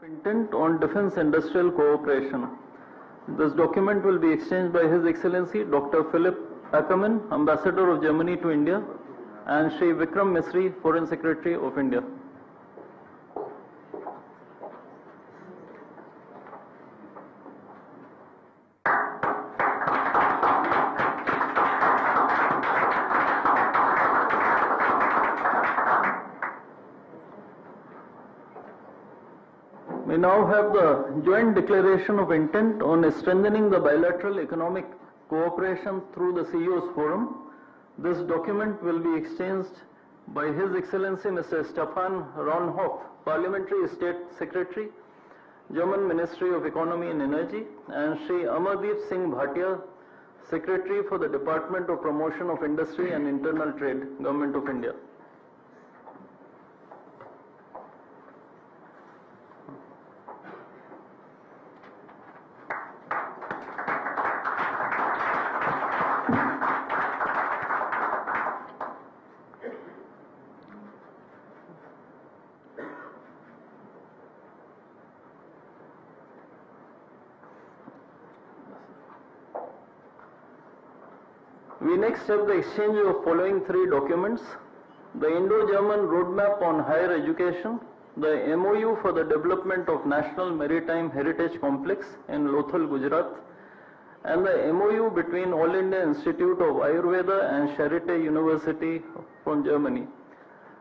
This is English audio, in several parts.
Intent on Defence Industrial Cooperation. This document will be exchanged by His Excellency Dr. Philip Ackermann, Ambassador of Germany to India, and Shri Vikram Misri, Foreign Secretary of India. We now have the joint declaration of intent on strengthening the bilateral economic cooperation through the CEO's Forum. This document will be exchanged by His Excellency Mr. Stefan Ronhoff, Parliamentary State Secretary, German Ministry of Economy and Energy, and Shri Amardeep Singh Bhatia, Secretary for the Department of Promotion of Industry and Internal Trade, Government of India. We next have the exchange of following three documents: the Indo-German Roadmap on Higher Education, the MOU for the Development of National Maritime Heritage Complex in Lothal, Gujarat, and the MOU between All India Institute of Ayurveda and Charité University from Germany.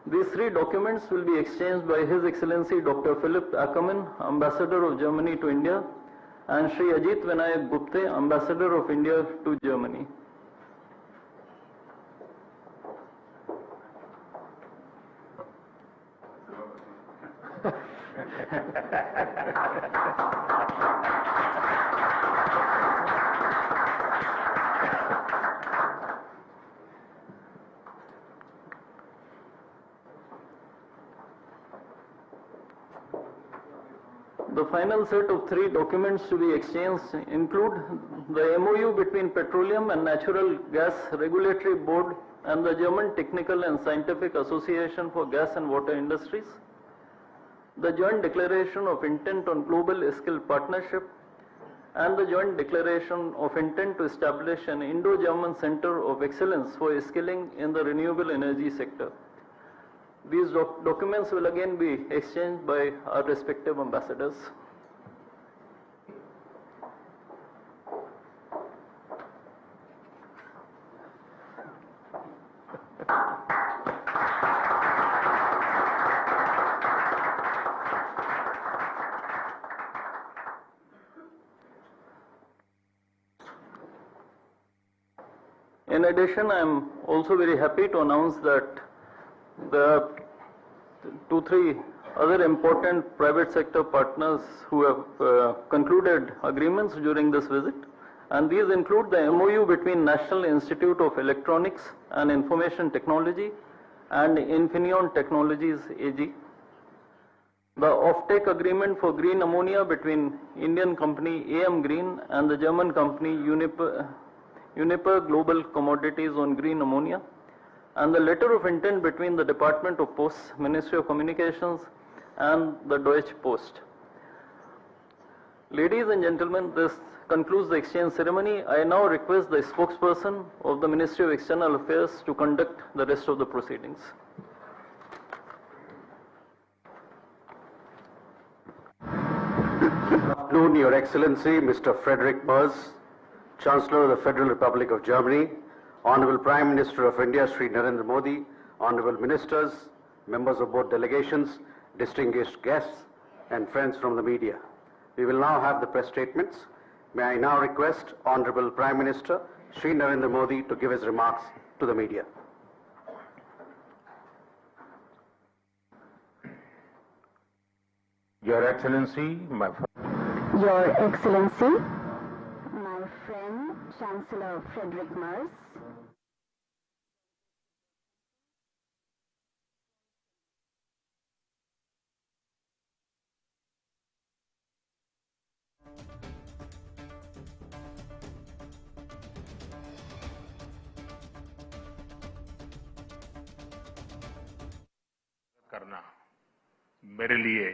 These three documents will be exchanged by His Excellency Dr. Philip Ackermann, Ambassador of Germany to India, and Shri Ajit Vinayak Gupte, Ambassador of India to Germany. The final set of three documents to be exchanged include the MOU between Petroleum and Natural Gas Regulatory Board and the German Technical and Scientific Association for Gas and Water Industries, the Joint Declaration of Intent on Global Skill Partnership, and the Joint Declaration of Intent to establish an Indo-German Center of Excellence for Skilling in the Renewable Energy Sector. These documents will again be exchanged by our respective ambassadors. In addition, I am also very happy to announce that there are 2-3 other important private sector partners who have concluded agreements during this visit, and these include the MOU between National Institute of Electronics and Information Technology and Infineon Technologies AG, the offtake agreement for green ammonia between Indian company AM Green and the German company Uniper Global Commodities on green ammonia, and the letter of intent between the Department of Posts, Ministry of Communications, and the Deutsche Post. Ladies and gentlemen, this concludes the exchange ceremony. I now request the spokesperson of the Ministry of External Affairs to conduct the rest of the proceedings. Good afternoon, Your Excellency, Mr. Frederick Merz, Chancellor of the Federal Republic of Germany, Honorable Prime Minister of India, Sri Narendra Modi, Honorable Ministers, members of both delegations, distinguished guests, and friends from the media. We will now have the press statements. May I now request Honorable Prime Minister, Sri Narendra Modi, to give his remarks to the media. Your Excellency, Your Excellency, my friend Chancellor Frederick Merz, करना मेरे लिए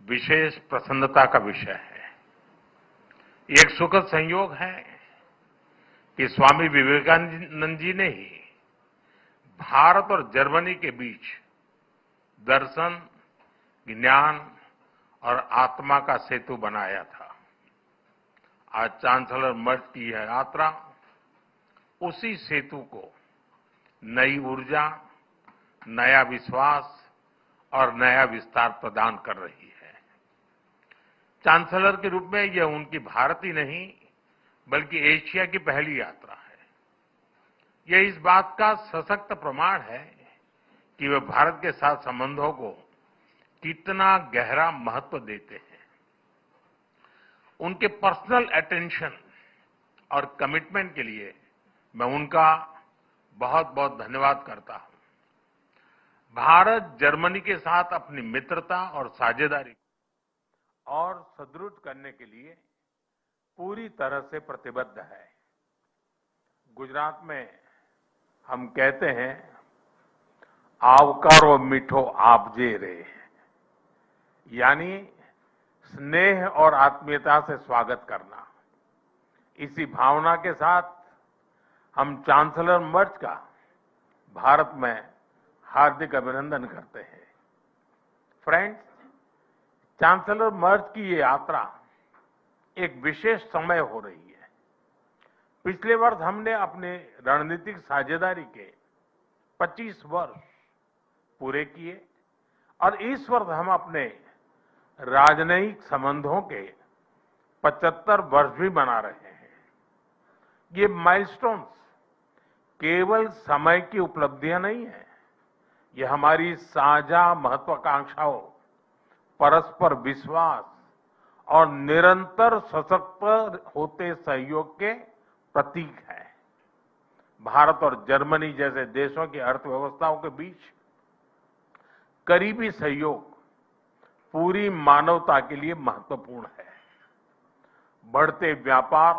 विशेष प्रसन्नता का विषय है। ये एक सुखद संयोग है कि स्वामी विवेकानंद जी ने ही भारत और जर्मनी के बीच दर्शन, ज्ञान और आत्मा का सेतु बनाया था। आज चांसलर मर्ज की यह यात्रा उसी सेतु को नई ऊर्जा, नया विश्वास और नया विस्तार प्रदान कर रही है। चांसलर के रूप में यह उनकी भारत ही नहीं बल्कि एशिया की पहली यात्रा है। यह इस बात का सशक्त प्रमाण है कि वे भारत के साथ संबंधों को कितना गहरा महत्व देते हैं। उनके पर्सनल अटेंशन और कमिटमेंट के लिए मैं उनका बहुत बहुत धन्यवाद करता हूं। भारत जर्मनी के साथ अपनी मित्रता और साझेदारी और सुदृढ़ करने के लिए पूरी तरह से प्रतिबद्ध है। गुजरात में हम कहते हैं, आवकारो मीठो आपजे रे, यानी स्नेह और आत्मीयता से स्वागत करना। इसी भावना के साथ हम चांसलर मर्ज का भारत में हार्दिक अभिनंदन करते हैं। फ्रेंड्स, चांसलर मर्ज की ये यात्रा एक विशेष समय हो रही है। पिछले वर्ष हमने अपने रणनीतिक साझेदारी के 25 वर्ष पूरे किए और इस वर्ष हम अपने राजनयिक संबंधों के 75 वर्ष भी मना रहे हैं। ये माइलस्टोन्स केवल समय की उपलब्धियां नहीं है, ये हमारी साझा महत्वाकांक्षाओं, परस्पर विश्वास और निरंतर सशक्त होते सहयोग के प्रतीक है। भारत और जर्मनी जैसे देशों की अर्थव्यवस्थाओं के बीच करीबी सहयोग पूरी मानवता के लिए महत्वपूर्ण है। बढ़ते व्यापार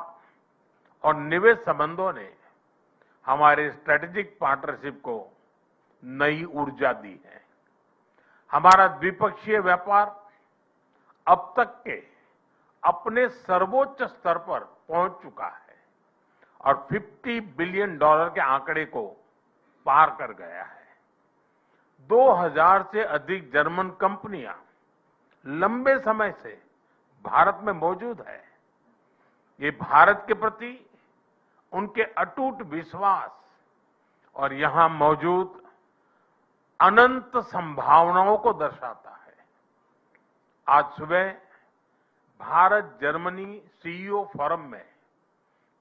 और निवेश संबंधों ने हमारे स्ट्रेटेजिक पार्टनरशिप को नई ऊर्जा दी है। हमारा द्विपक्षीय व्यापार अब तक के अपने सर्वोच्च स्तर पर पहुंच चुका है और $50 बिलियन के आंकड़े को पार कर गया है। 2000 से अधिक जर्मन कंपनियां लंबे समय से भारत में मौजूद है। ये भारत के प्रति उनके अटूट विश्वास और यहां मौजूद अनंत संभावनाओं को दर्शाता है। आज सुबह भारत जर्मनी सीईओ फोरम में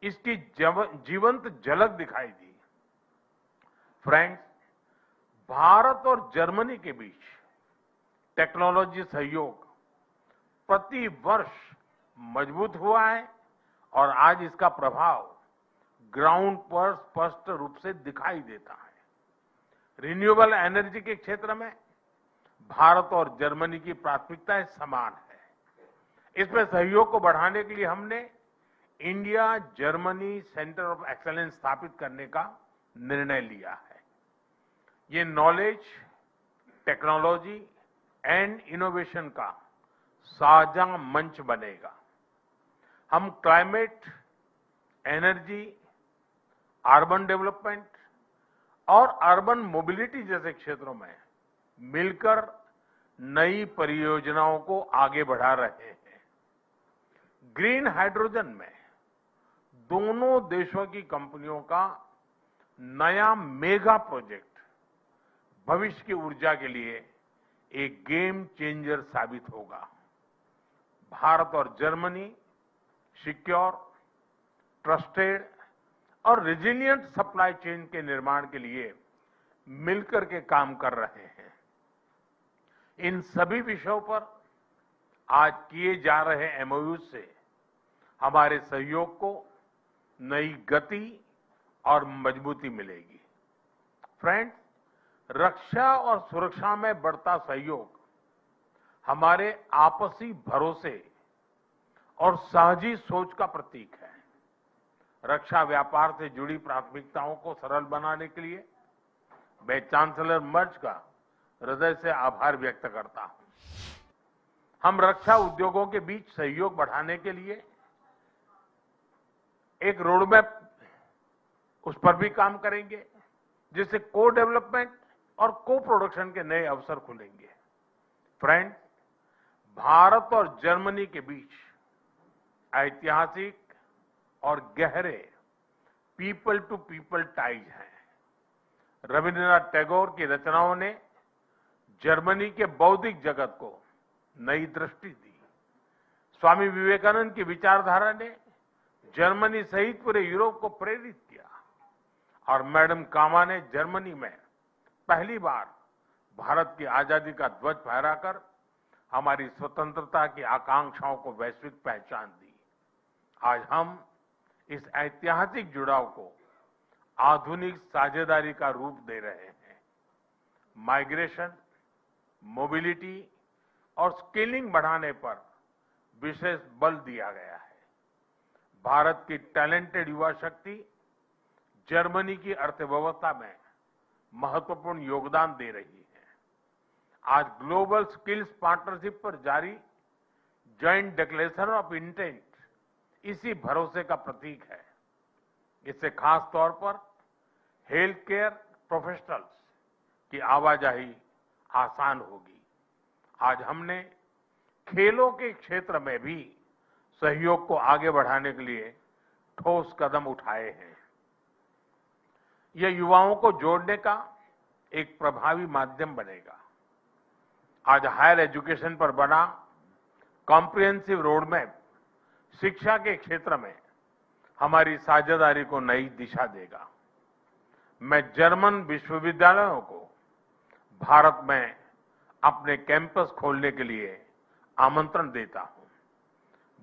इसकी जीवंत झलक दिखाई दी। फ्रेंड्स, भारत और जर्मनी के बीच टेक्नोलॉजी सहयोग प्रति वर्ष मजबूत हुआ है और आज इसका प्रभाव ग्राउंड पर स्पष्ट रूप से दिखाई देता है। रिन्यूएबल एनर्जी के क्षेत्र में भारत और जर्मनी की प्राथमिकताएं समान है। इसमें सहयोग को बढ़ाने के लिए हमने India Germany centre of excellence स्थापित करने का निर्णय लिया है। ये नॉलेज, टेक्नोलॉजी एंड इनोवेशन का साझा मंच बनेगा। हम क्लाइमेट, एनर्जी, अर्बन डेवलपमेंट और अर्बन मोबिलिटी जैसे क्षेत्रों में मिलकर नई परियोजनाओं को आगे बढ़ा रहे हैं। ग्रीन हाइड्रोजन में दोनों देशों की कंपनियों का नया मेगा प्रोजेक्ट भविष्य की ऊर्जा के लिए एक गेम चेंजर साबित होगा। भारत और जर्मनी सिक्योर, ट्रस्टेड और रेजिलिएंट सप्लाई चेन के निर्माण के लिए मिलकर के काम कर रहे हैं। इन सभी विषयों पर आज किए जा रहे एमओयू से हमारे सहयोग को नई गति और मजबूती मिलेगी। फ्रेंड्स, रक्षा और सुरक्षा में बढ़ता सहयोग हमारे आपसी भरोसे और साझी सोच का प्रतीक है। रक्षा व्यापार से जुड़ी प्राथमिकताओं को सरल बनाने के लिए मैं चांसलर मर्ज का हृदय से आभार व्यक्त करता हूं। हम रक्षा उद्योगों के बीच सहयोग बढ़ाने के लिए एक रोडमैप उस पर भी काम करेंगे, जिससे को डेवलपमेंट और को प्रोडक्शन के नए अवसर खुलेंगे। फ्रेंड, भारत और जर्मनी के बीच ऐतिहासिक और गहरे पीपल टू पीपल टाइज हैं। रविन्द्रनाथ टैगोर की रचनाओं ने जर्मनी के बौद्धिक जगत को नई दृष्टि दी। स्वामी विवेकानंद की विचारधारा ने जर्मनी सहित पूरे यूरोप को प्रेरित किया और मैडम कामा ने जर्मनी में पहली बार भारत की आजादी का ध्वज फहराकर हमारी स्वतंत्रता की आकांक्षाओं को वैश्विक पहचान दी। आज हम इस ऐतिहासिक जुड़ाव को आधुनिक साझेदारी का रूप दे रहे हैं। माइग्रेशन, मोबिलिटी और स्किलिंग बढ़ाने पर विशेष बल दिया गया है। भारत की टैलेंटेड युवा शक्ति जर्मनी की अर्थव्यवस्था में महत्वपूर्ण योगदान दे रही है। आज ग्लोबल स्किल्स पार्टनरशिप पर जारी जॉइंट डिक्लेरेशन ऑफ इंटेंट इसी भरोसे का प्रतीक है। इससे खास तौर पर हेल्थ केयर प्रोफेशनल्स की आवाजाही आसान होगी। आज हमने खेलों के क्षेत्र में भी सहयोग को आगे बढ़ाने के लिए ठोस कदम उठाए हैं। यह युवाओं को जोड़ने का एक प्रभावी माध्यम बनेगा। आज हायर एजुकेशन पर बना कॉम्प्रिहेंसिव रोडमैप शिक्षा के क्षेत्र में हमारी साझेदारी को नई दिशा देगा। मैं जर्मन विश्वविद्यालयों को भारत में अपने कैंपस खोलने के लिए आमंत्रण देता हूं।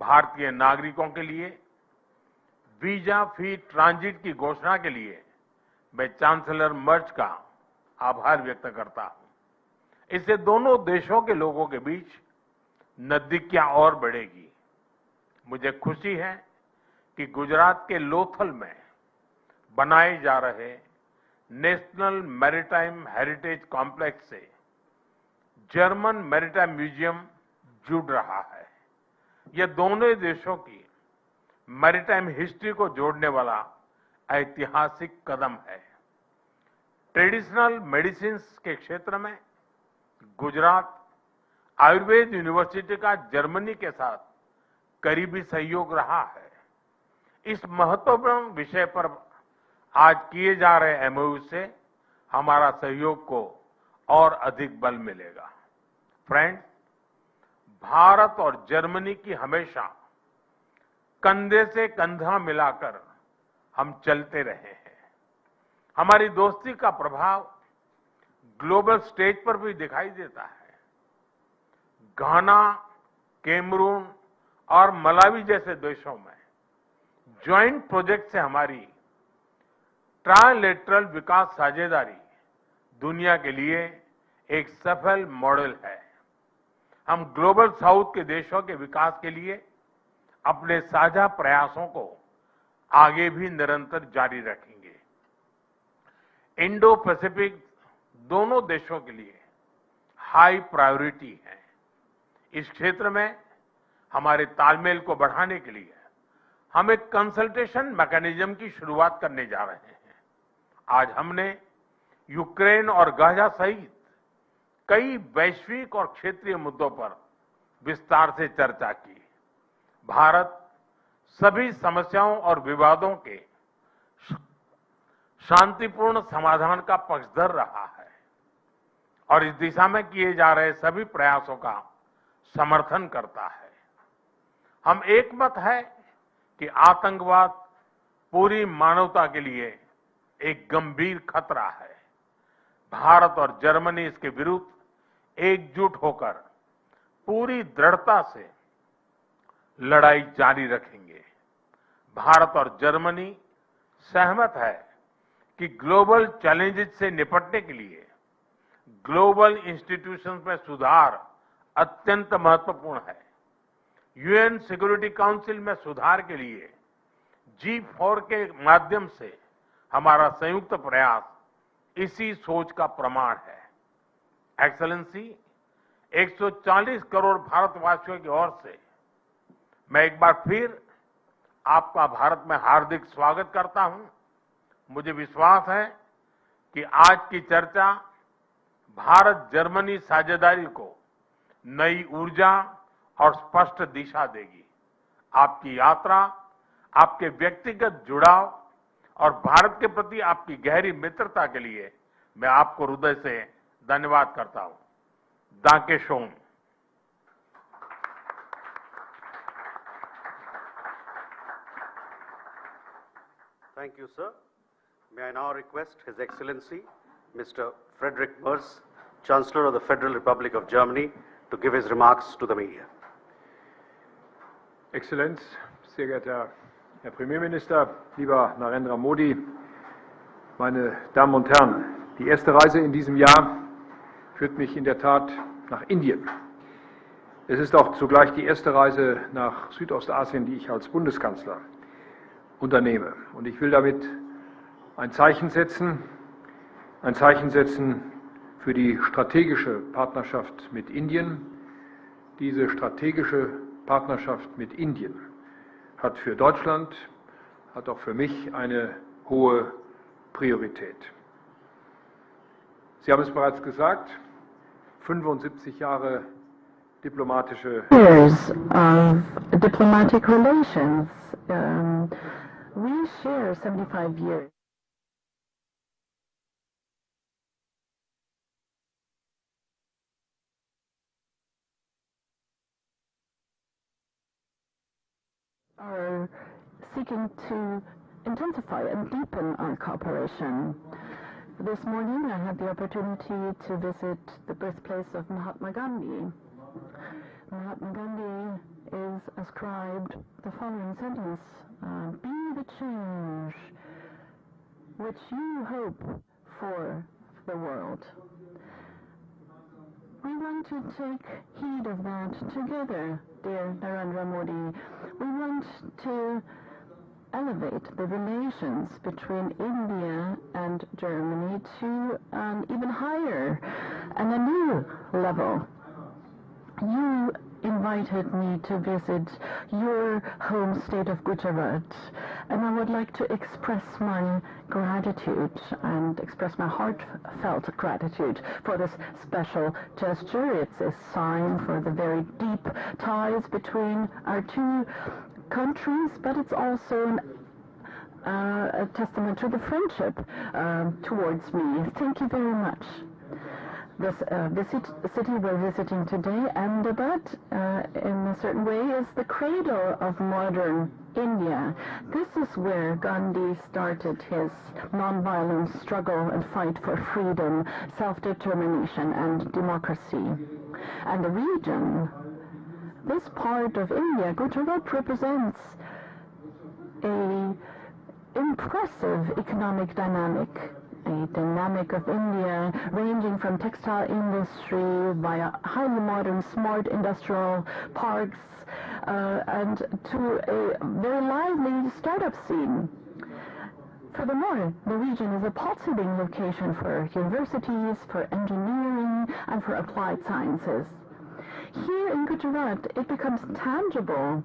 भारतीय नागरिकों के लिए वीजा फ्री ट्रांजिट की घोषणा के लिए मैं चांसलर मर्ज का आभार व्यक्त करता हूं। इससे दोनों देशों के लोगों के बीच नजदीकियां और बढ़ेगी। मुझे खुशी है कि गुजरात के लोथल में बनाए जा रहे नेशनल मैरीटाइम हेरिटेज कॉम्प्लेक्स से जर्मन मैरीटाइम म्यूजियम जुड़ रहा है। यह दोनों देशों की मैरीटाइम हिस्ट्री को जोड़ने वाला ऐतिहासिक कदम है। ट्रेडिशनल मेडिसिन के क्षेत्र में गुजरात आयुर्वेद यूनिवर्सिटी का जर्मनी के साथ करीबी सहयोग रहा है। इस महत्वपूर्ण विषय पर आज किए जा रहे एमओयू से हमारा सहयोग को और अधिक बल मिलेगा। फ्रेंड्स, भारत और जर्मनी की हमेशा कंधे से कंधा मिलाकर हम चलते रहे हैं। हमारी दोस्ती का प्रभाव ग्लोबल स्टेज पर भी दिखाई देता है। घाना, कैमरून और मलावी जैसे देशों में ज्वाइंट प्रोजेक्ट से हमारी ट्राइलेटरल विकास साझेदारी दुनिया के लिए एक सफल मॉडल है। हम ग्लोबल साउथ के देशों के विकास के लिए अपने साझा प्रयासों को आगे भी निरंतर जारी रखेंगे। इंडो पैसिफिक दोनों देशों के लिए हाई प्रायोरिटी है। इस क्षेत्र में हमारे तालमेल को बढ़ाने के लिए हम एक कंसल्टेशन मैकेनिज्म की शुरुआत करने जा रहे हैं। आज हमने यूक्रेन और गाजा सहित कई वैश्विक और क्षेत्रीय मुद्दों पर विस्तार से चर्चा की। भारत सभी समस्याओं और विवादों के शांतिपूर्ण समाधान का पक्षधर रहा है और इस दिशा में किए जा रहे सभी प्रयासों का समर्थन करता है। हम एकमत है कि आतंकवाद पूरी मानवता के लिए एक गंभीर खतरा है। भारत और जर्मनी इसके विरुद्ध एकजुट होकर पूरी दृढ़ता से लड़ाई जारी रखेंगे। भारत और जर्मनी सहमत है कि ग्लोबल चैलेंजेस से निपटने के लिए ग्लोबल इंस्टीट्यूशंस में सुधार अत्यंत महत्वपूर्ण है। यूएन सिक्योरिटी काउंसिल में सुधार के लिए G4 के माध्यम से हमारा संयुक्त प्रयास इसी सोच का प्रमाण है। एक्सेलेंसी, 140 करोड़ भारतवासियों की ओर से मैं एक बार फिर आपका भारत में हार्दिक स्वागत करता हूं। मुझे विश्वास है कि आज की चर्चा भारत जर्मनी साझेदारी को नई ऊर्जा और स्पष्ट दिशा देगी। आपकी यात्रा, आपके व्यक्तिगत जुड़ाव और भारत के प्रति आपकी गहरी मित्रता के लिए मैं आपको हृदय से धन्यवाद करता हूं। दांके shown. Thank you, sir. May I now request His Excellency, Mr. Frederick Merz, Chancellor of the Federal Republic of Germany, to give his remarks to the media. Exzellenz, sehr geehrter Herr Premierminister, lieber Narendra Modi, meine Damen und Herren, die erste Reise in diesem Jahr führt mich in der Tat nach Indien. Es ist auch zugleich die erste Reise nach Südostasien, die ich als Bundeskanzler unternehme. Und ich will damit ein Zeichen setzen für die strategische Partnerschaft mit Indien. Diese strategische Partnerschaft mit Indien hat für Deutschland, hat auch für mich eine hohe Priorität. Sie haben es bereits gesagt, 75 Jahre diplomatische Years of diplomatic relations. We share 75 years. Are seeking to intensify and deepen our cooperation. This morning I had the opportunity to visit the birthplace of Mahatma Gandhi. Mahatma Gandhi is ascribed the following sentence: be the change which you hope for the world. We want to take heed of that together, dear Narendra Modi. We want to elevate the relations between India and Germany to an even higher and a new level. You invited me to visit your home state of Gujarat, and I would like to express my gratitude and express my heartfelt gratitude for this special gesture. It's a sign for the very deep ties between our two countries, but it's also a testament to the friendship towards me. Thank you very much. This city we're visiting today, Ahmedabad, in a certain way, is the cradle of modern India. This is where Gandhi started his nonviolent struggle and fight for freedom, self-determination, and democracy. And the region, this part of India, Gujarat, represents a impressive economic dynamic. A dynamic of India ranging from textile industry via highly modern smart industrial parks and to a very lively startup scene. Furthermore, the region is a pulsating location for universities, for engineering, and for applied sciences. Here in Gujarat, it becomes tangible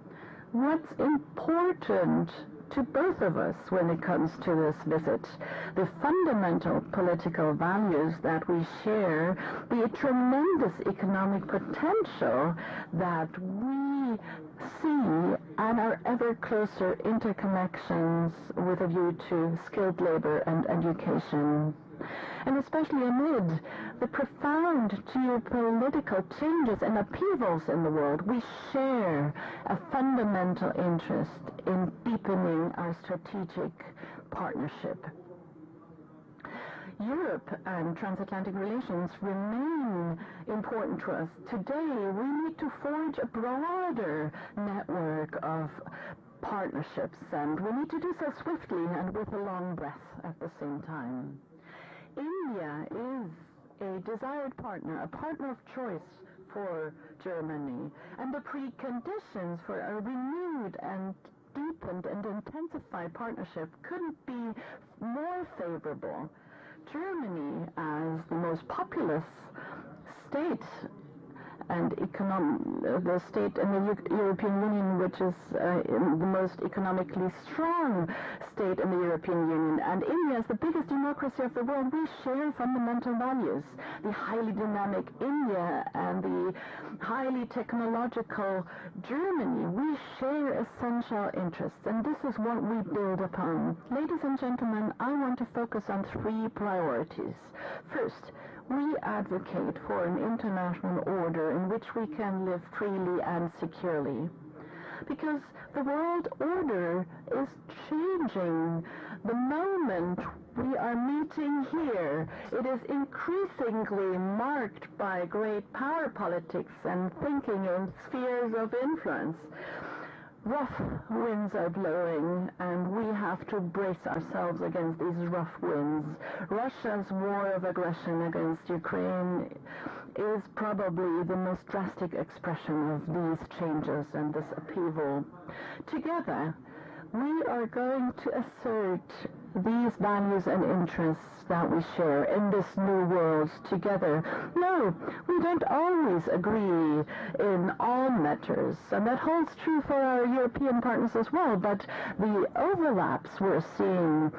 what's important to both of us when it comes to this visit. The fundamental political values that we share, the tremendous economic potential that we see, and our ever closer interconnections with a view to skilled labor and education. And especially amid the profound geopolitical changes and upheavals in the world, we share a fundamental interest in deepening our strategic partnership. Europe and transatlantic relations remain important to us. Today, we need to forge a broader network of partnerships, and we need to do so swiftly and with a long breath at the same time. India is a desired partner, a partner of choice for Germany, and the preconditions for a renewed and deepened and intensified partnership couldn't be more favorable. Germany, as the most populous state and the state in the European Union, which is the most economically strong state in the European Union. And India is the biggest democracy of the world. We share fundamental values. The highly dynamic India and the highly technological Germany, we share essential interests, and this is what we build upon. Ladies and gentlemen, I want to focus on three priorities. First, we advocate for an international order in which we can live freely and securely. Because the world order is changing. The moment we are meeting here, it is increasingly marked by great power politics and thinking in spheres of influence. Rough winds are blowing, and we have to brace ourselves against these rough winds. Russia's war of aggression against Ukraine is probably the most drastic expression of these changes and this upheaval. Together, we are going to assert these values and interests that we share in this new world together. No, we don't always agree in all matters, and that holds true for our European partners as well, but the overlaps we're seeing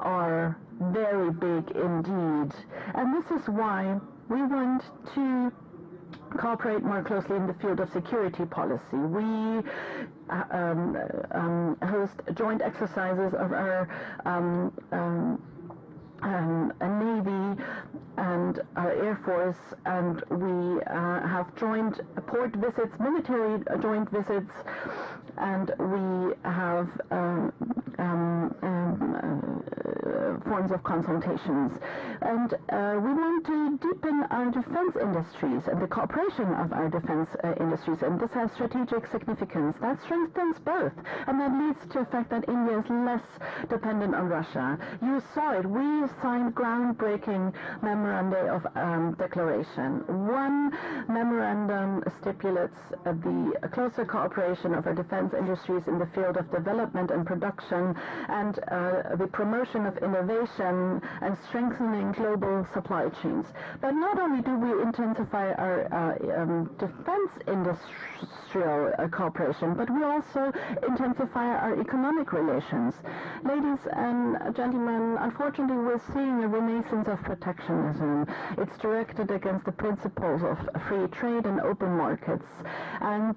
are very big indeed. And this is why we want to cooperate more closely in the field of security policy. We host joint exercises of our Navy and our Air Force, and we have joint port visits, military joint visits, and we have forms of consultations. And we want to deepen our defense industries and the cooperation of our defense industries, and this has strategic significance. That strengthens both, and that leads to the fact that India is less dependent on Russia. You saw it. We signed groundbreaking memoranda of declaration. One memorandum stipulates the closer cooperation of our defense industries in the field of development and production, and the promotion of innovation and strengthening global supply chains. But not only do we intensify our defense industrial cooperation, but we also intensify our economic relations. Ladies and gentlemen, unfortunately, we're seeing a renaissance of protectionism. It's directed against the principles of free trade and open markets. And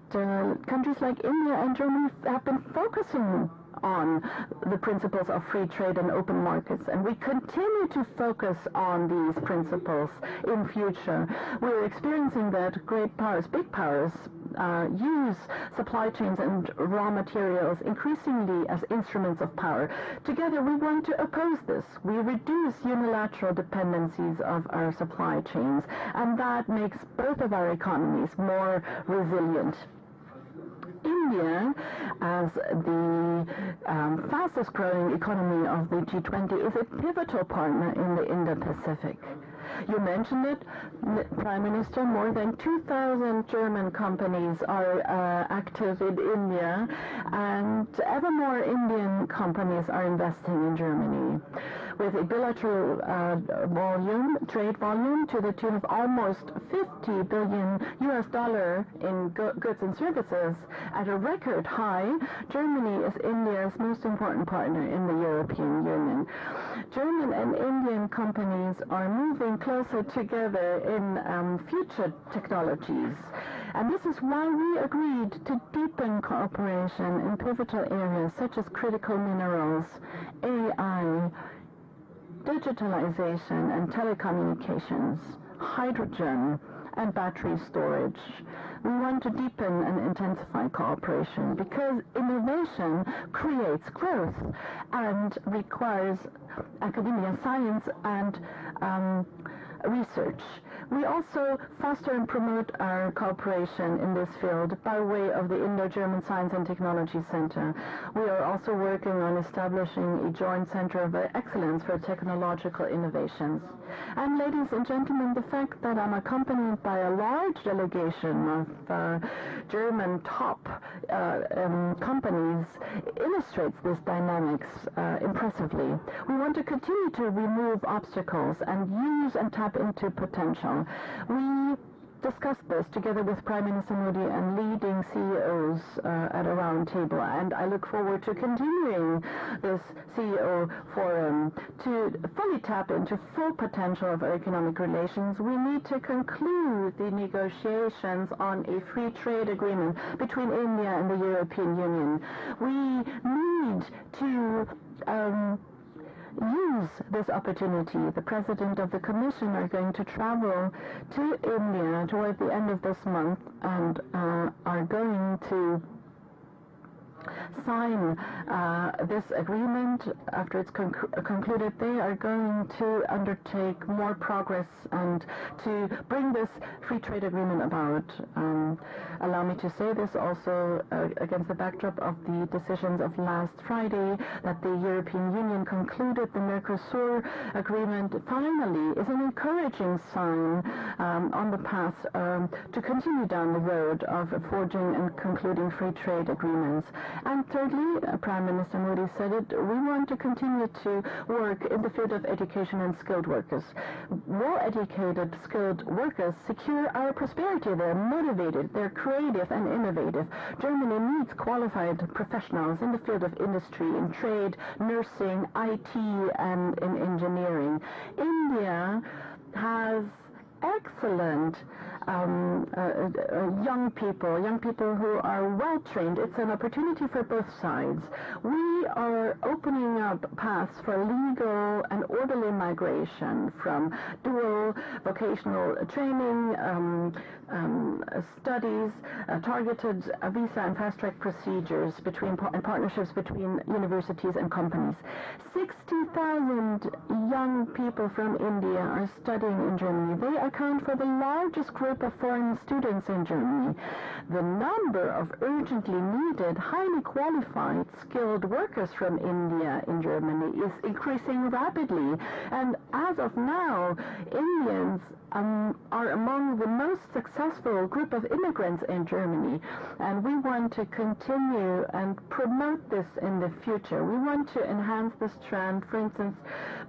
countries like India and Germany have been focusing on the principles of free trade and open markets, and we continue to focus on these principles in future. We're experiencing that great powers, big powers, use supply chains and raw materials increasingly as instruments of power. Together, we want to oppose this. We reduce unilateral dependencies of our supply chains, and that makes both of our economies more resilient. India, as the fastest growing economy of the G20, is a pivotal partner in the Indo-Pacific. You mentioned it, Prime Minister, more than 2,000 German companies are active in India, and ever more Indian companies are investing in Germany, with a bilateral trade volume to the tune of almost $50 billion in goods and services. At a record high, Germany is India's most important partner in the European Union. German and Indian companies are moving closer together in future technologies. And this is why we agreed to deepen cooperation in pivotal areas such as critical minerals, AI, digitalization and telecommunications, hydrogen, and battery storage. We want to deepen and intensify cooperation because innovation creates growth and requires academia, science, and research. We also foster and promote our cooperation in this field by way of the Indo-German Science and Technology Center. We are also working on establishing a joint center of excellence for technological innovations. And ladies and gentlemen, the fact that I'm accompanied by a large delegation of German top companies illustrates this dynamics impressively. We want to continue to remove obstacles and use and tap into potential. We discussed this together with Prime Minister Modi and leading CEOs at a round table, and I look forward to continuing this CEO forum to fully tap into full potential of our economic relations. We need to conclude the negotiations on a free trade agreement between India and the European Union. We need to use this opportunity. The President of the Commission are going to travel to India toward the end of this month and are going to sign this agreement. After it's concluded, they are going to undertake more progress and to bring this free trade agreement about. Allow me to say this also against the backdrop of the decisions of last Friday that the European Union concluded the Mercosur agreement finally is an encouraging sign on the path to continue down the road of forging and concluding free trade agreements. And thirdly, Prime Minister Modi said it, we want to continue to work in the field of education and skilled workers. Well-educated, skilled workers secure our prosperity. They're motivated, they're creative and innovative. Germany needs qualified professionals in the field of industry, in trade, nursing, IT, and in engineering. India has excellent young people who are well trained. It's an opportunity for both sides. We are opening up paths for legal and orderly migration from dual vocational training, studies, targeted visa and fast-track procedures and partnerships between universities and companies. 60,000 young people from India are studying in Germany. They account for the largest group of foreign students in Germany. The number of urgently needed, highly qualified, skilled workers from India in Germany is increasing rapidly. And as of now, Indians are among the most successful group of immigrants in Germany, and we want to continue and promote this in the future. We want to enhance this trend, for instance,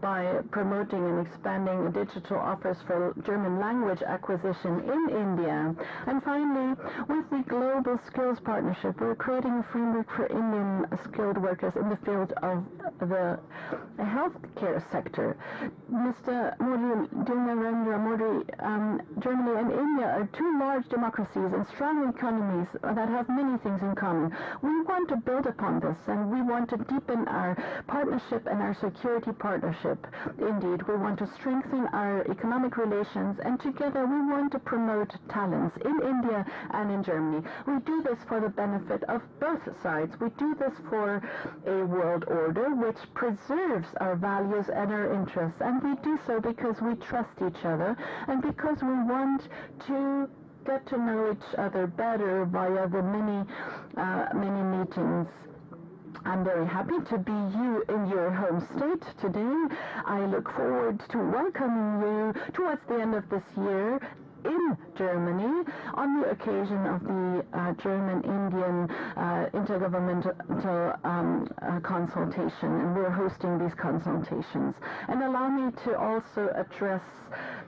by promoting and expanding digital offers for German language acquisition in India. And finally, with the Global Skills Partnership, we're creating a framework for Indian skilled workers in the field of the healthcare sector. Mr. Modi, Narendra Modi, Germany and India are two large democracies and strong economies that have many things in common. We want to build upon this, and we want to deepen our partnership and our security partnership. Indeed, we want to strengthen our economic relations, and together we want to promote talents in India and in Germany. We do this for the benefit of both sides. We do this for a world order which preserves our values and our interests, and we do so because we trust each other and because we want to get to know each other better via the many meetings. I'm very happy to be you in your home state today. I look forward to welcoming you towards the end of this year in Germany on the occasion of the German-Indian intergovernmental consultation, and we're hosting these consultations. And allow me to also address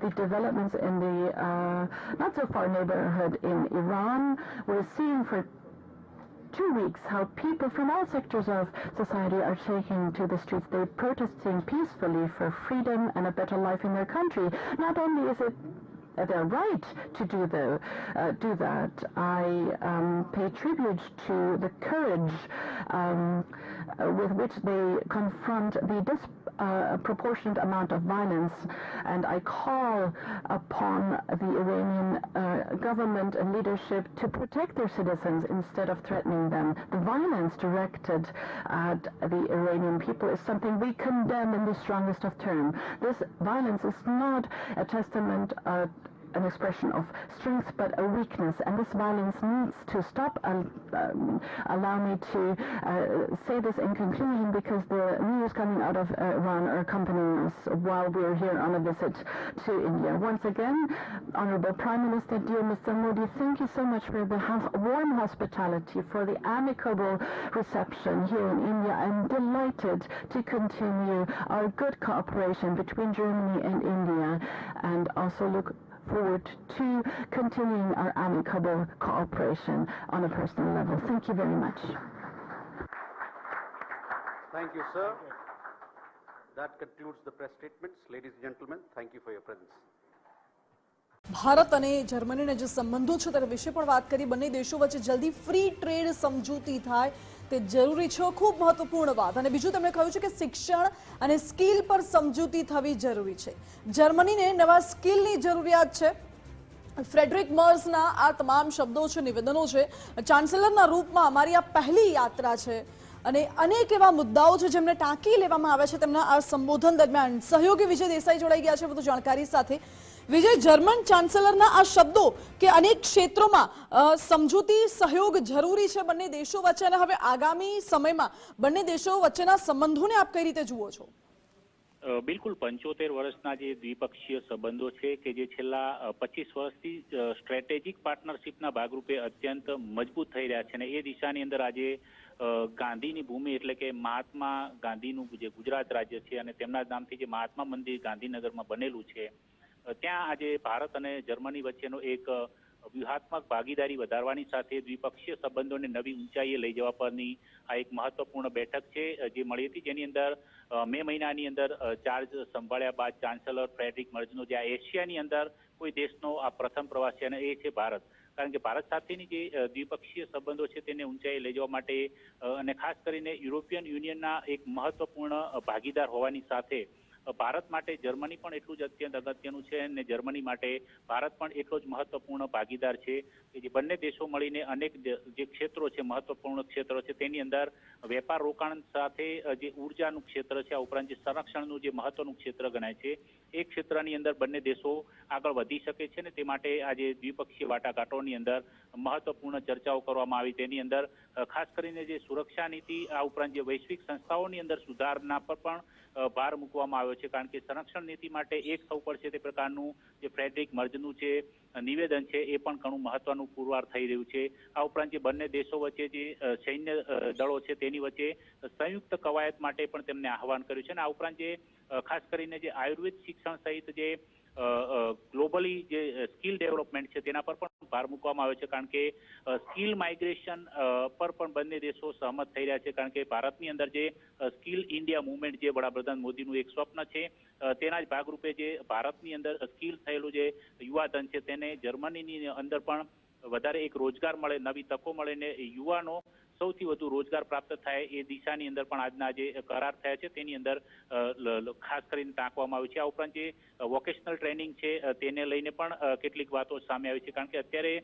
the developments in the not-so-far neighborhood in Iran. We're seeing for 2 weeks how people from all sectors of society are taking to the streets. They're protesting peacefully for freedom and a better life in their country. Not only is it their right to do that, I pay tribute to the courage with which they confront the disproportionate amount of violence, and I call upon the Iranian government and leadership to protect their citizens instead of threatening them. The violence directed at the Iranian people is something we condemn in the strongest of terms. This violence is not a testament an expression of strength, but a weakness, and this violence needs to stop. Allow me to say this in conclusion, because the news coming out of Iran are accompanying us while we're here on a visit to India. Once again, Honorable Prime Minister, dear Mr. Modi, thank you so much for the warm hospitality, for the amicable reception here in India. I'm delighted to continue our good cooperation between Germany and India, and also look forward to continuing our amicable cooperation on a personal level. Thank you very much. Thank you, sir. That concludes the press statements. Ladies and gentlemen, thank you for your presence. Bharat અને જર્મનીના જે સંબંધો છે તેના વિશે પણ વાત કરી. બંને દેશો વચ્ચે જલ્દી ફ્રી ટ્રેડ સમજૂતી થાય તે જરૂરી છે, ખૂબ મહત્વપૂર્ણ વાત. અને બીજું તેમણે કહ્યું છે કે શિક્ષણ અને સ્કિલ પર સમજૂતી થવી જરૂરી છે. જર્મનીને નવા સ્કિલની જરૂરિયાત છે. ફ્રેડરિક મર્સના આ તમામ શબ્દો છે, નિવેદનો છે. ચાન્સેલરના રૂપમાં અમારી આ પહેલી યાત્રા છે અને અનેક એવા મુદ્દાઓ છે જેમને ટાંકી લેવામાં આવ્યા છે તેમના આ સંબોધન દરમિયાન. સહયોગી વિજય દેસાઈ જોડાઈ ગયા છે વધુ જાણકારી સાથે. વિજય, જર્મન ચાન્સેલરના આ શબ્દો કે અનેક ક્ષેત્રોમાં સમજૂતી સહયોગ જરૂરી છે બંને દેશો વચ્ચે, અને હવે આગામી સમયમાં બંને દેશો વચ્ચેના સંબંધોને આપ કઈ રીતે જુઓ છો? બિલકુલ 75 વર્ષના જે દ્વિપક્ષીય સંબંધો છે કે જે છેલ્લા 25 વર્ષથી સ્ટ્રેટેજિક પાર્ટનરશિપના ભાગરૂપે અત્યંત મજબૂત થઈ રહ્યા છે અને એ દિશાની અંદર આજે ગાંધીની ભૂમિ એટલે કે મહાત્મા ગાંધીનું જે ગુજરાત રાજ્ય છે અને તેમના નામથી જે મહાત્મા મંદિર ગાંધીનગરમાં બનેલું છે ત્યાં આજે ભારત અને જર્મની વચ્ચેનો એક વ્યૂહાત્મક ભાગીદારી વધારવાની સાથે દ્વિપક્ષીય સંબંધોને નવી ઊંચાઈએ લઈ જવા પરની આ એક મહત્વપૂર્ણ બેઠક છે જે મળી હતી, જેની અંદર મે મહિનાની અંદર ચાર્જ સંભાળ્યા બાદ ચાન્સેલર ફ્રેડરિક મર્ઝનો જે આ એશિયાની અંદર કોઈ દેશનો આ પ્રથમ પ્રવાસ છે અને એ છે ભારત. કારણ કે ભારત સાથેની જે દ્વિપક્ષીય સંબંધો છે તેને ઊંચાઈએ લઈ જવા માટે અને ખાસ કરીને યુરોપિયન યુનિયનના એક મહત્વપૂર્ણ ભાગીદાર હોવાની સાથે ભારત માટે જર્મની પણ એટલું જ અત્યંત અગત્યનું છે અને જર્મની માટે ભારત પણ એટલો જ મહત્વપૂર્ણ ભાગીદાર છે કે જે બંને દેશો મળીને અનેક જે ક્ષેત્રો છે મહત્વપૂર્ણ ક્ષેત્રો છે તેની અંદર વેપાર રોકાણ સાથે જે ઉર્જાનું ક્ષેત્ર છે, આ ઉપરાંત જે સંરક્ષણનું જે મહત્વનું ક્ષેત્ર ગણાય છે એ ક્ષેત્રની અંદર બંને દેશો આગળ વધી શકે છે ને તે માટે આજે દ્વિપક્ષીય વાટાઘાટોની અંદર મહત્વપૂર્ણ ચર્ચાઓ કરવામાં આવી. તેની અંદર ખાસ કરીને જે સુરક્ષા નીતિ આ ઉપરાંત જે વૈશ્વિક સંસ્થાઓની અંદર સુધારના પર પણ ભાર મૂકવામાં આવ્યો છે. કારણ કે સંરક્ષણ નીતિ માટે એક થવું પડશે તે પ્રકારનું જે ફ્રેડરિક મર્ઝનું જે નિવેદન છે એ પણ ઘણું મહત્વનું પુરવાર થઈ રહ્યું છે. આ ઉપરાંત જે બંને દેશો વચ્ચે જે સૈન્ય દળો છે તેની વચ્ચે સંયુક્ત કવાયત માટે પણ તેમને આહવાન કર્યું છે અને આ ઉપરાંત જે ખાસ કરીને જે આયુર્વેદ શિક્ષણ સહિત જે ગ્લોબલી જે સ્કિલ ડેવલપમેન્ટ છે તેના પર પણ ભાર મૂકવામાં આવ્યો છે. કારણ કે સ્કિલ માઇગ્રેશન પર પણ બંને દેશો સહમત થઈ રહ્યા છે. કારણ કે ભારતની અંદર જે સ્કિલ ઇન્ડિયા મુવમેન્ટ જે વડાપ્રધાન મોદીનું એક સ્વપ્ન છે તેના જ ભાગરૂપે જે ભારતની અંદર સ્કિલ થયેલું જે યુવાધન છે તેને જર્મનીની અંદર પણ વધારે એક રોજગાર મળે, નવી તકો મળે ને યુવાનો સૌથી વધુ રોજગાર પ્રાપ્ત થાય એ દિશાની અંદર પણ આજના જે કરાર થયા છે તેની અંદર ખાસ કરીને ટાંકવામાં આવ્યું છે. આ ઉપરાંત જે વોકેશનલ ટ્રેનિંગ છે તેને લઈને પણ કેટલીક વાતો સામે આવી છે. કારણ કે અત્યારે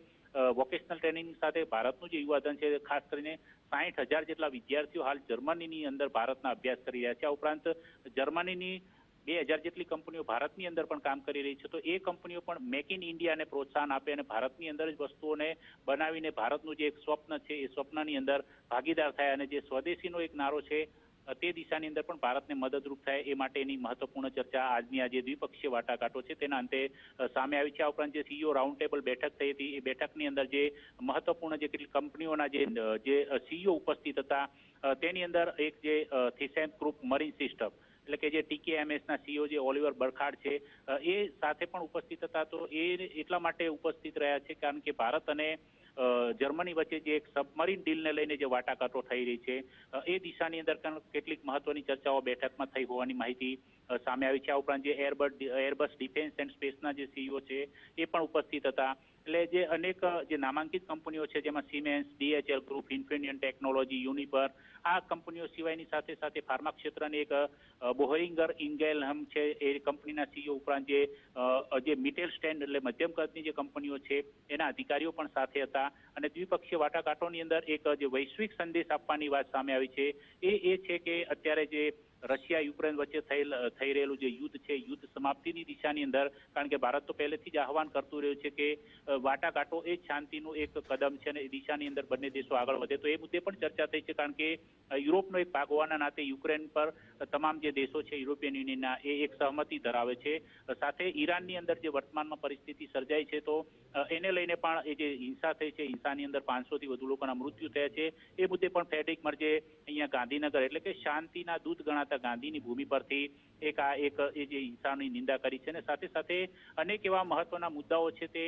વોકેશનલ ટ્રેનિંગ સાથે ભારતનું જે યુવાધન છે ખાસ કરીને 60,000 જેટલા વિદ્યાર્થીઓ હાલ જર્મનીની અંદર ભારતના અભ્યાસ કરી રહ્યા છે. આ ઉપરાંત જર્મનીની 2000 જેટલી કંપનીઓ ભારતની અંદર પણ કામ કરી રહી છે. તો એ કંપનીઓ પણ મેક ઇન ઇન્ડિયાને પ્રોત્સાહન આપે અને ભારતની અંદર જ વસ્તુઓને બનાવીને ભારતનું જે એક સ્વપ્ન છે એ સ્વપ્નની અંદર ભાગીદાર થાય અને જે સ્વદેશીનો એક નારો છે તે દિશાની અંદર પણ ભારતને મદદરૂપ થાય એ માટેની મહત્વપૂર્ણ ચર્ચા આજની આ જે દ્વિપક્ષીય વાટાઘાટો છે તેના અંતે સામે આવી છે. આ ઉપરાંત જે સીઈઓ રાઉન્ડ ટેબલ બેઠક થઈ હતી એ બેઠકની અંદર જે મહત્વપૂર્ણ જે કેટલીક કંપનીઓના જે સીઈઓ ઉપસ્થિત હતા તેની અંદર એક જે થિસેન્ટ ગ્રુપ મરીન સિસ્ટમ એટલે કે જે TKMS ના સીઈઓ જે ઓલિવર બરખાડ છે એ સાથે પણ ઉપસ્થિત હતા. તો એ એટલા માટે ઉપસ્થિત રહ્યા છે કારણ કે ભારત અને જર્મની વચ્ચે જે એક સબમરીન ડીલને લઈને જે વાટાઘાટો થઈ રહી છે એ દિશાની અંદર કેટલીક મહત્વની ચર્ચાઓ બેઠકમાં થઈ હોવાની માહિતી સામે આવી છે. આ ઉપરાંત જે એરબસ ડિફેન્સ એન્ડ સ્પેસના જે સીઈઓ છે એ પણ ઉપસ્થિત હતા. એટલે જે અનેક જે નામાંકિત કંપનીઓ છે જેમાં સિમેન્સ, DHL ગ્રુપ, ઇન્ફિનિયન ટેકનોલોજી, યુનિપર આ કંપનીઓ સિવાયની સાથે સાથે ફાર્મા ક્ષેત્રની એક બોહરિંગર ઇંગેલહમ છે એ કંપનીના સીઈઓ ઉપરાંત જે મિટેલ સ્ટેન્ડ એટલે મધ્યમ કદની જે કંપનીઓ છે એના અધિકારીઓ પણ સાથે હતા અને દ્વિપક્ષીય વાટાઘાટોની અંદર એક જે વૈશ્વિક સંદેશ આપવાની વાત સામે આવી છે એ છે કે અત્યારે જે રશિયા યુક્રેન વચ્ચે થઈ રહેલું જે યુદ્ધ છે યુદ્ધ સમાપ્તિની દિશાની અંદર કારણ કે ભારત તો પહેલેથી જ આહવાન કરતું રહ્યું છે કે વાટાઘાટો એ જ શાંતિનું એક કદમ છે અને એ દિશાની અંદર બંને દેશો આગળ વધે તો એ મુદ્દે પણ ચર્ચા થઈ છે. કારણ કે યુરોપનો એક ભાગ હોવાના નાતે યુક્રેન પર તમામ જે દેશો છે યુરોપિયન યુનિયનના એ એક સહમતિ ધરાવે છે. સાથે ઈરાનની અંદર જે વર્તમાનમાં પરિસ્થિતિ સર્જાઈ છે તો એને લઈને પણ એ જે હિંસા થઈ છે, હિંસાની અંદર 500 થી વધુ લોકોના મૃત્યુ થયા છે, એ મુદ્દે પણ ફેડરિક મર્જે અહીંયા ગાંધીનગર એટલે કે શાંતિના દૂત ગણાતા ગાંધીની ભૂમિ પરથી એ જે હિંસાની નિંદા કરી છે. અને સાથે સાથે અનેક એવા મહત્વના મુદ્દાઓ છે તે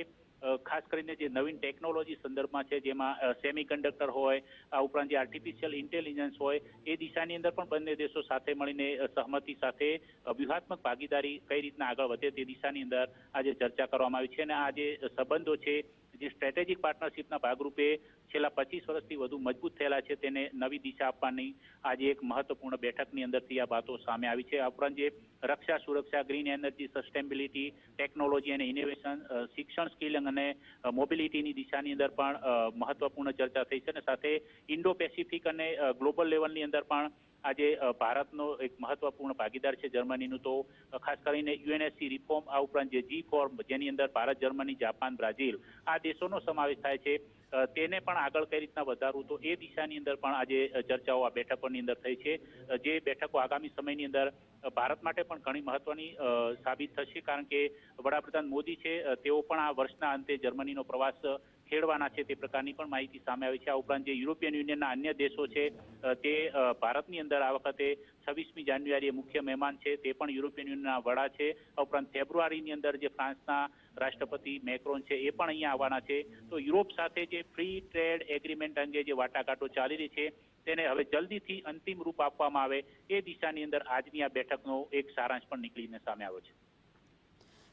ખાસ કરીને જે નવીન ટેકનોલોજી સંદર્ભમાં છે, જેમાં સેમિકન્ડક્ટર હોય, આ ઉપરાંત જે આર્ટિફિશિયલ ઇન્ટેલિજન્સ હોય, એ દિશાની અંદર પણ બંને દેશો સાથે મળીને સહમતિ સાથે વ્યૂહાત્મક ભાગીદારી કઈ રીતના આગળ વધે તે દિશાની અંદર આજે ચર્ચા કરવામાં આવી છે. અને આ જે સંબંધો છે જે સ્ટ્રેટેજિક પાર્ટનરશિપના ભાગરૂપે છેલ્લા 25 વર્ષથી વધુ મજબૂત થયેલા છે તેને નવી દિશા આપવાની આજે એક મહત્વપૂર્ણ બેઠકની અંદરથી આ વાતો સામે આવી છે. આ ઉપરાંત જે રક્ષા સુરક્ષા, ગ્રીન એનર્જી, સસ્ટેનેબિલિટી, ટેકનોલોજી અને ઇનોવેશન, શિક્ષણ, સ્કિલિંગ અને મોબિલિટીની દિશાની અંદર પણ મહત્વપૂર્ણ ચર્ચા થઈ છે. અને સાથે ઇન્ડો પેસિફિક અને ગ્લોબલ લેવલની અંદર પણ આજે ભારતનો એક મહત્વપૂર્ણ ભાગીદાર છે જર્મનીનું, તો ખાસ કરીને યુએનએસસી રિફોર્મ, આ ઉપરાંત જે G4 જેની અંદર ભારત, જર્મની, જાપાન, બ્રાઝિલ આ દેશોનો સમાવેશ થાય છે, તેને પણ આગળ કઈ રીતના વધારવું તો એ દિશાની અંદર પણ આજે ચર્ચાઓ આ બેઠકોની અંદર થઈ છે. જે બેઠકો આગામી સમયની અંદર ભારત માટે પણ ઘણી મહત્વની સાબિત થશે, કારણ કે વડાપ્રધાન મોદી છે તેઓ પણ આ વર્ષના અંતે જર્મનીનો પ્રવાસ ખેડવાના છે તે પ્રકારની પણ માહિતી સામે આવી છે. આ ઉપરાંત જે યુરોપિયન યુનિયનના અન્ય દેશો છે તે ભારતની અંદર આ વખતે 26મી જાન્યુઆરીએ મુખ્ય મહેમાન છે, તે પણ યુરોપિયન યુનિયનના વડા છે. આ ઉપરાંત ફેબ્રુઆરીની અંદર જે ફ્રાન્સના રાષ્ટ્રપતિ મેક્રોન છે એ પણ અહીંયા આવવાના છે. તો યુરોપ સાથે જે ફ્રી ટ્રેડ એગ્રીમેન્ટ અંગે જે વાટાઘાટો ચાલી રહી છે તેને હવે જલ્દીથી અંતિમ રૂપ આપવામાં આવે એ દિશાની અંદર આજની આ બેઠકનો એક સારાંશ પણ નીકળીને સામે આવ્યો છે.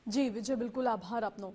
જી વિજય, બિલકુલ આભાર આપનો.